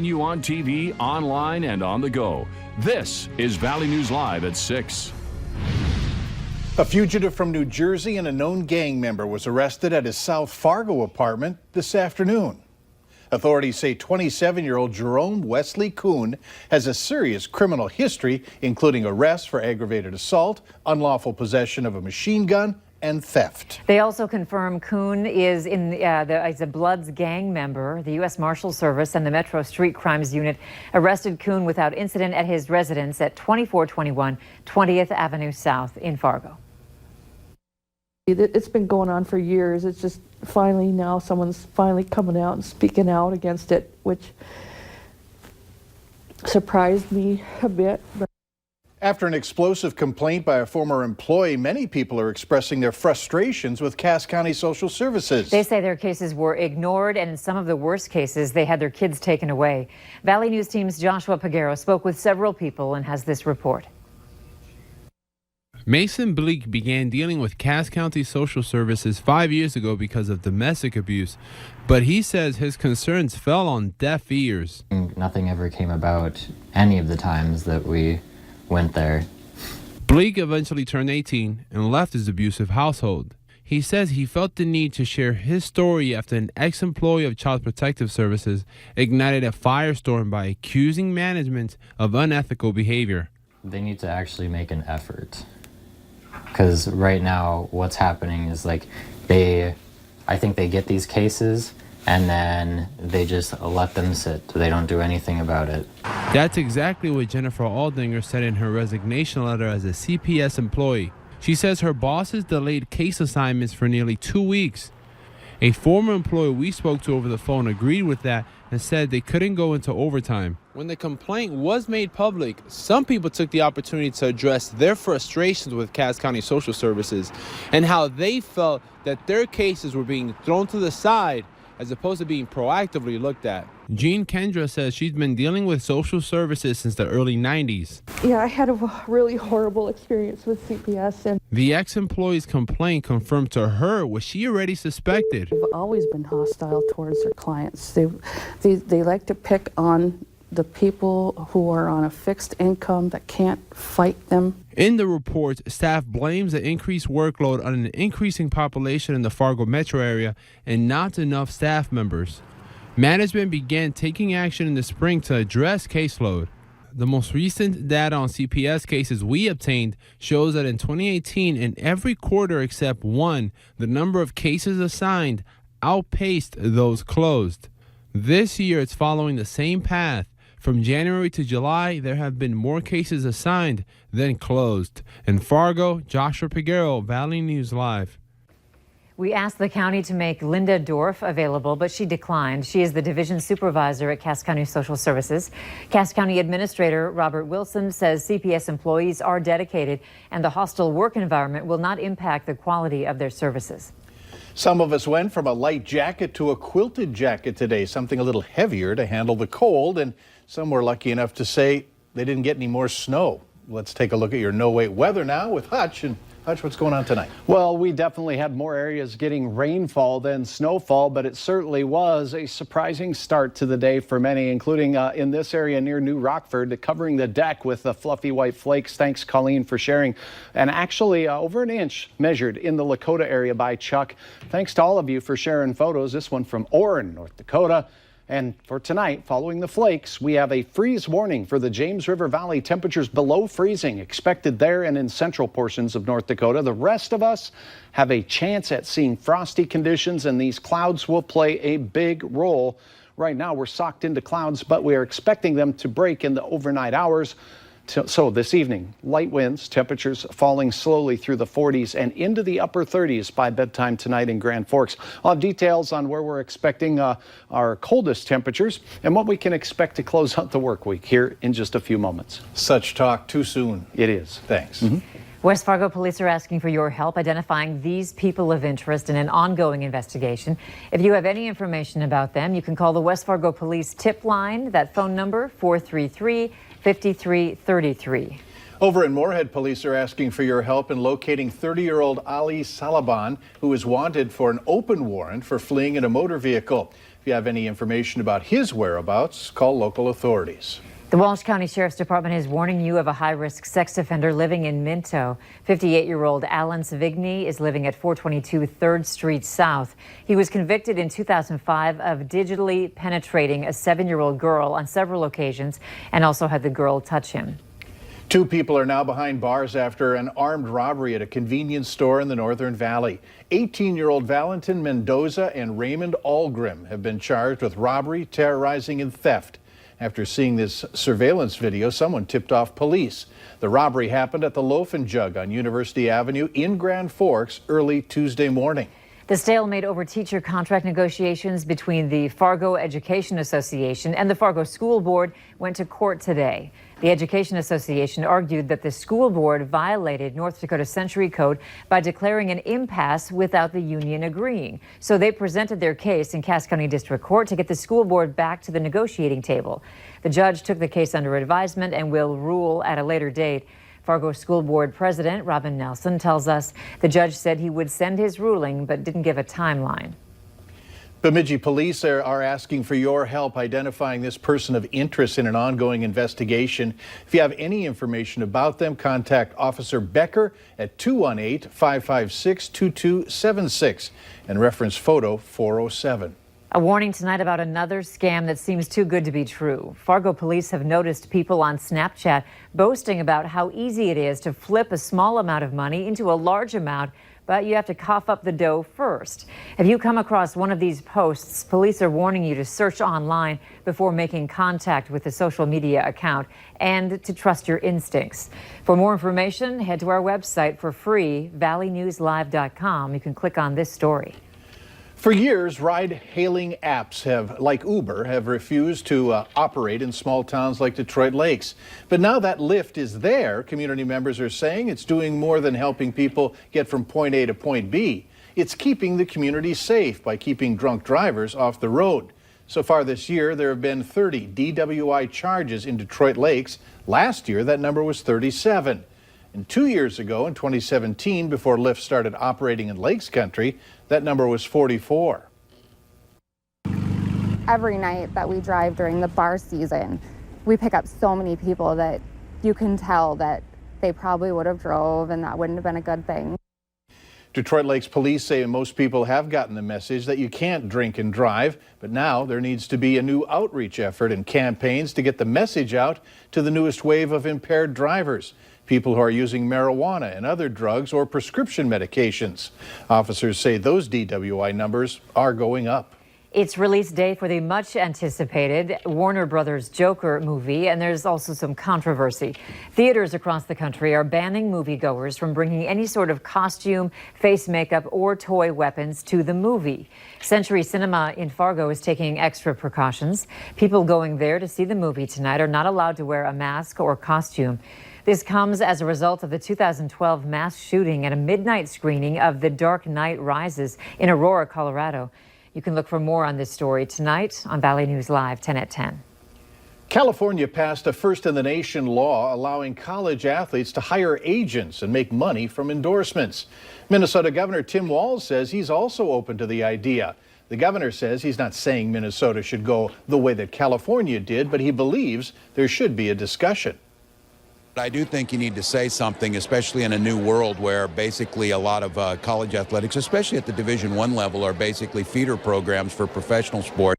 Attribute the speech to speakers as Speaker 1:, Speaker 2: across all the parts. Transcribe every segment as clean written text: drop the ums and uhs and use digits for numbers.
Speaker 1: you on TV, online, and on the go. This is Valley News Live at 6.
Speaker 2: A fugitive from New Jersey and a known gang member was arrested at his South Fargo apartment this afternoon. Authorities say 27-year-old Jerome Wesley Kuhn has a serious criminal history, including arrests for aggravated assault, unlawful possession of a machine gun, and theft.
Speaker 3: They also confirm Kuhn is is a Bloods gang member. The U.S. Marshal Service and the Metro Street Crimes Unit arrested Kuhn without incident at his residence at 2421 20th Avenue South in Fargo.
Speaker 4: It's been going on for years. It's just finally now someone's finally coming out and speaking out against it, which surprised me a bit.
Speaker 2: After an explosive complaint by a former employee, many people are expressing their frustrations with Cass County Social Services.
Speaker 3: They say their cases were ignored, and in some of the worst cases, they had their kids taken away. Valley News Team's Joshua Peguero spoke with several people and has this report.
Speaker 5: Mason Bleak began dealing with Cass County Social Services 5 years ago because of domestic abuse, but he says his concerns fell on deaf ears.
Speaker 6: Nothing ever came about any of the times that we went there.
Speaker 5: Bleak eventually turned 18 and left his abusive household. He says he felt the need to share his story after an ex-employee of Child Protective Services ignited a firestorm by accusing management of unethical behavior.
Speaker 6: They need to actually make an effort. Because right now what's happening is I think they get these cases and then they just let them sit. They don't do anything about it.
Speaker 5: That's exactly what Jennifer Aldinger said in her resignation letter as a CPS employee. She says her bosses delayed case assignments for nearly 2 weeks. A former employee we spoke to over the phone agreed with that and said they couldn't go into overtime. When the complaint was made public, some people took the opportunity to address their frustrations with Cass County Social Services and how they felt that their cases were being thrown to the side as opposed to being proactively looked at. Jean Kendra says she's been dealing with social services since the early 90s.
Speaker 4: Yeah, I had a really horrible experience with CPS, and
Speaker 5: The ex-employee's complaint confirmed to her what she already suspected.
Speaker 4: they've always been hostile towards their clients. They like to pick on the people who are on a fixed income that can't fight them.
Speaker 5: In the report, staff blames the increased workload on an increasing population in the Fargo metro area and not enough staff members. Management began taking action in the spring to address caseload. The most recent data on CPS cases we obtained shows that in 2018, in every quarter except one, the number of cases assigned outpaced those closed. This year, it's following the same path. From January to July, there have been more cases assigned than closed. In Fargo, Joshua Peguero, Valley News Live.
Speaker 3: We asked the county to make Linda Dorff available, but she declined. She is the division supervisor at Cass County Social Services. Cass County Administrator Robert Wilson says CPS employees are dedicated and the hostile work environment will not impact the quality of their services.
Speaker 2: Some of us went from a light jacket to a quilted jacket today, something a little heavier to handle the cold, and some were lucky enough to say they didn't get any more snow. Let's take a look at your no-wait weather now with Hutch. And Hutch, what's going on tonight?
Speaker 7: Well, we definitely had more areas getting rainfall than snowfall, but it certainly was a surprising start to the day for many, including in this area near New Rockford, covering the deck with the fluffy white flakes. Thanks, Colleen, for sharing. And actually over an inch measured in the Lakota area by Chuck. Thanks to all of you for sharing photos. This one from Orrin, North Dakota. And for tonight, following the flakes, we have a freeze warning for the James River Valley. Temperatures below freezing expected there and in central portions of North Dakota. The rest of us have a chance at seeing frosty conditions, and these clouds will play a big role. Right now, we're socked into clouds, but we are expecting them to break in the overnight hours. So this evening, light winds, temperatures falling slowly through the 40s and into the upper 30s by bedtime tonight in Grand Forks. I'll have details on where we're expecting our coldest temperatures and what we can expect to close out the work week here in just a few moments.
Speaker 2: Such talk too soon.
Speaker 7: It is.
Speaker 2: Thanks.
Speaker 3: West Fargo police are asking for your help identifying these people of interest in an ongoing investigation. If you have any information about them, you can call the West Fargo Police tip line. That phone number, 433-5333.
Speaker 2: Over in Moorhead, police are asking for your help in locating 30-year-old Ali Salaban, who is wanted for an open warrant for fleeing in a motor vehicle. If you have any information about his whereabouts, call local authorities.
Speaker 3: The Walsh County Sheriff's Department is warning you of a high-risk sex offender living in Minto. 58-year-old Alan Savigny is living at 422 3rd Street South. He was convicted in 2005 of digitally penetrating a 7-year-old girl on several occasions and also had the girl touch him.
Speaker 2: 2 people are now behind bars after an armed robbery at a convenience store in the Northern Valley. 18-year-old Valentin Mendoza and Raymond Algrim have been charged with robbery, terrorizing, and theft. After seeing this surveillance video, someone tipped off police. The robbery happened at the Loaf and Jug on University Avenue in Grand Forks early Tuesday morning.
Speaker 3: The stalemate over teacher contract negotiations between the Fargo Education Association and the Fargo School Board went to court today. The Education Association argued that the school board violated North Dakota Century Code by declaring an impasse without the union agreeing. So they presented their case in Cass County District Court to get the school board back to the negotiating table. The judge took the case under advisement and will rule at a later date. Fargo School Board President Robin Nelson tells us the judge said he would send his ruling but didn't give a timeline.
Speaker 2: Bemidji police are asking for your help identifying this person of interest in an ongoing investigation. If you have any information about them, contact Officer Becker at 218-556-2276 and reference photo 407.
Speaker 3: A warning tonight about another scam that seems too good to be true. Fargo police have noticed people on Snapchat boasting about how easy it is to flip a small amount of money into a large amount, but you have to cough up the dough first. If you come across one of these posts, police are warning you to search online before making contact with the social media account and to trust your instincts. For more information, head to our website for free, valleynewslive.com. You can click on this story.
Speaker 2: For years, ride-hailing apps like Uber, have refused to operate in small towns like Detroit Lakes. But now that Lyft is there, community members are saying it's doing more than helping people get from point A to point B. It's keeping the community safe by keeping drunk drivers off the road. So far this year, there have been 30 DWI charges in Detroit Lakes. Last year, that number was 37. And 2 years ago, in 2017, before Lyft started operating in Lakes Country, that number was 44.
Speaker 8: Every night that we drive during the bar season, we pick up so many people that you can tell that they probably would have drove and that wouldn't have been a good thing.
Speaker 2: Detroit Lakes police say most people have gotten the message that you can't drink and drive, but now there needs to be a new outreach effort and campaigns to get the message out to the newest wave of impaired drivers. People who are using marijuana and other drugs or prescription medications. Officers say those DWI numbers are going up.
Speaker 3: It's release day for the much anticipated Warner Brothers Joker movie, and there's also some controversy. Theaters across the country are banning moviegoers from bringing any sort of costume, face makeup, or toy weapons to the movie. Century Cinema in Fargo is taking extra precautions. People going there to see the movie tonight are not allowed to wear a mask or costume. This comes as a result of the 2012 mass shooting at a midnight screening of The Dark Knight Rises in Aurora, Colorado. You can look for more on this story tonight on Valley News Live, 10 at 10.
Speaker 2: California passed a first-in-the-nation law allowing college athletes to hire agents and make money from endorsements. Minnesota Governor Tim Walz says he's also open to the idea. The governor says he's not saying Minnesota should go the way that California did, but he believes there should be a discussion.
Speaker 9: I do think you need to say something, especially in a new world where basically a lot of college athletics, especially at the Division I level, are basically feeder programs for professional sport.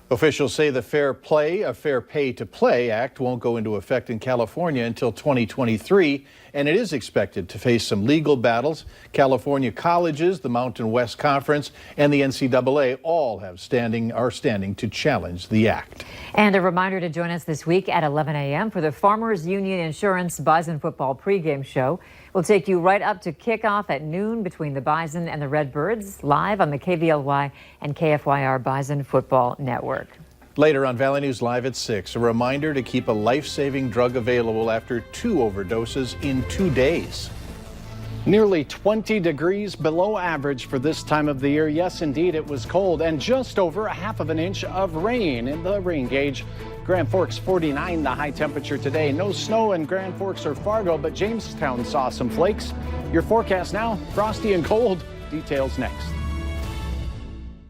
Speaker 2: Officials say the Fair Pay to Play Act won't go into effect in California until 2023, and it is expected to face some legal battles. California colleges, the Mountain West Conference, and the NCAA all are standing to challenge the act.
Speaker 3: And a reminder to join us this week at 11 a.m. for the Farmers Union Insurance Bison Football pregame show. We'll take you right up to kickoff at noon between the Bison and the Redbirds, live on the KVLY and KFYR Bison Football Network.
Speaker 2: Later on Valley News Live at 6, a reminder to keep a life-saving drug available after 2 overdoses in 2 days.
Speaker 7: Nearly 20 degrees below average for this time of the year. Yes, indeed, it was cold, and just over 1/2 inch of rain in the rain gauge. Grand Forks 49, the high temperature today. No snow in Grand Forks or Fargo, but Jamestown saw some flakes. Your forecast now, frosty and cold. Details next.